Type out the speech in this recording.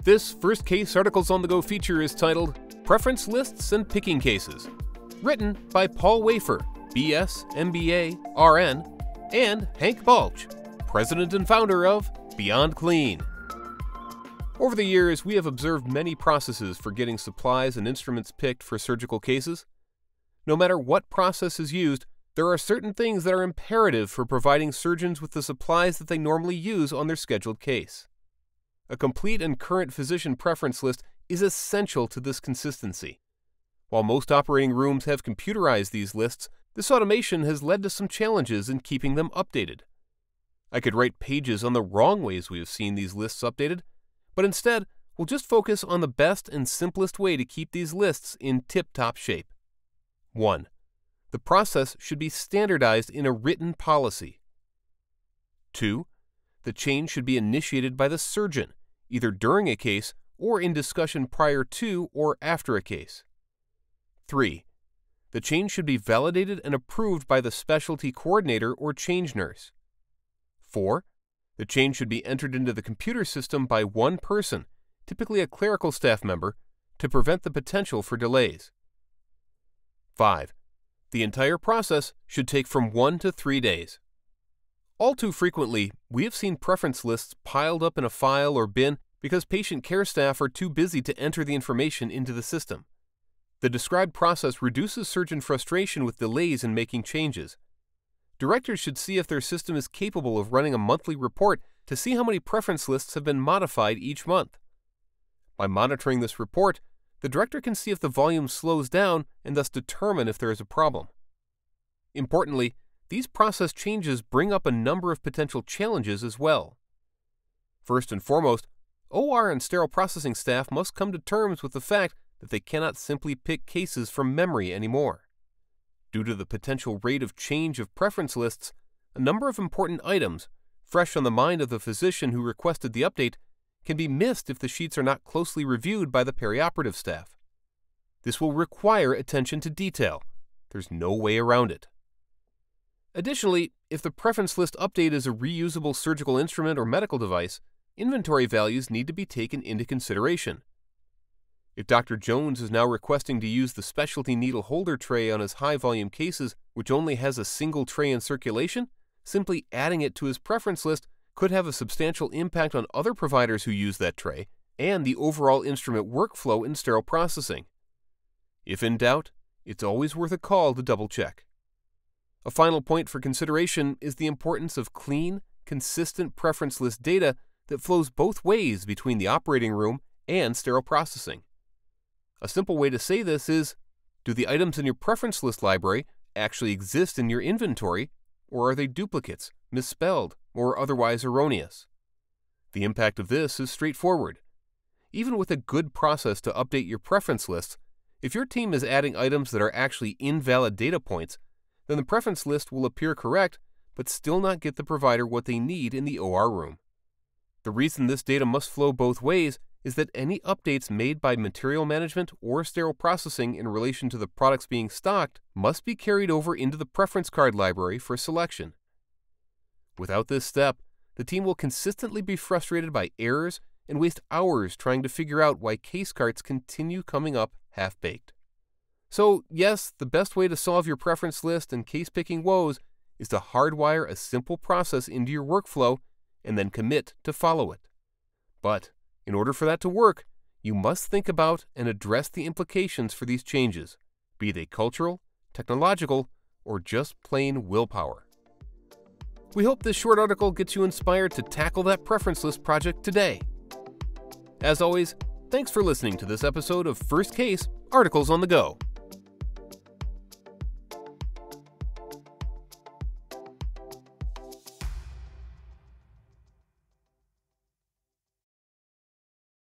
This First Case Articles on the Go feature is titled Preference Lists and Picking Cases, written by Paul Wafer, BS, MBA, RN, and Hank Balch, president and founder of Beyond Clean. Over the years, we have observed many processes for getting supplies and instruments picked for surgical cases. No matter what process is used, there are certain things that are imperative for providing surgeons with the supplies that they normally use on their scheduled case. A complete and current physician preference list is essential to this consistency. While most operating rooms have computerized these lists, this automation has led to some challenges in keeping them updated. I could write pages on the wrong ways we have seen these lists updated, but instead, we'll just focus on the best and simplest way to keep these lists in tip-top shape. 1. The process should be standardized in a written policy. 2. The change should be initiated by the surgeon, either during a case or in discussion prior to or after a case. 3. The change should be validated and approved by the specialty coordinator or change nurse. 4. The change should be entered into the computer system by one person, typically a clerical staff member, to prevent the potential for delays. 5. The entire process should take from 1 to 3 days. All too frequently, we have seen preference lists piled up in a file or bin because patient care staff are too busy to enter the information into the system. The described process reduces surgeon frustration with delays in making changes. Directors should see if their system is capable of running a monthly report to see how many preference lists have been modified each month. By monitoring this report, the director can see if the volume slows down and thus determine if there is a problem. Importantly, these process changes bring up a number of potential challenges as well. First and foremost, OR and sterile processing staff must come to terms with the fact that they cannot simply pick cases from memory anymore. Due to the potential rate of change of preference lists, a number of important items, fresh on the mind of the physician who requested the update, can be missed if the sheets are not closely reviewed by the perioperative staff. This will require attention to detail. There's no way around it. Additionally, if the preference list update is a reusable surgical instrument or medical device, inventory values need to be taken into consideration. If Dr. Jones is now requesting to use the specialty needle holder tray on his high-volume cases, which only has a single tray in circulation, simply adding it to his preference list could have a substantial impact on other providers who use that tray and the overall instrument workflow in sterile processing. If in doubt, it's always worth a call to double-check. A final point for consideration is the importance of clean, consistent preference list data that flows both ways between the operating room and sterile processing. A simple way to say this is, do the items in your preference list library actually exist in your inventory, or are they duplicates, misspelled, or otherwise erroneous? The impact of this is straightforward. Even with a good process to update your preference lists, if your team is adding items that are actually invalid data points, then the preference list will appear correct, but still not get the provider what they need in the OR room. The reason this data must flow both ways is that any updates made by material management or sterile processing in relation to the products being stocked must be carried over into the preference card library for selection. Without this step, the team will consistently be frustrated by errors and waste hours trying to figure out why case carts continue coming up half-baked. So yes, the best way to solve your preference list and case-picking woes is to hardwire a simple process into your workflow and then commit to follow it. But in order for that to work, you must think about and address the implications for these changes, be they cultural, technological, or just plain willpower. We hope this short article gets you inspired to tackle that preference list project today. As always, thanks for listening to this episode of First Case Articles on the Go.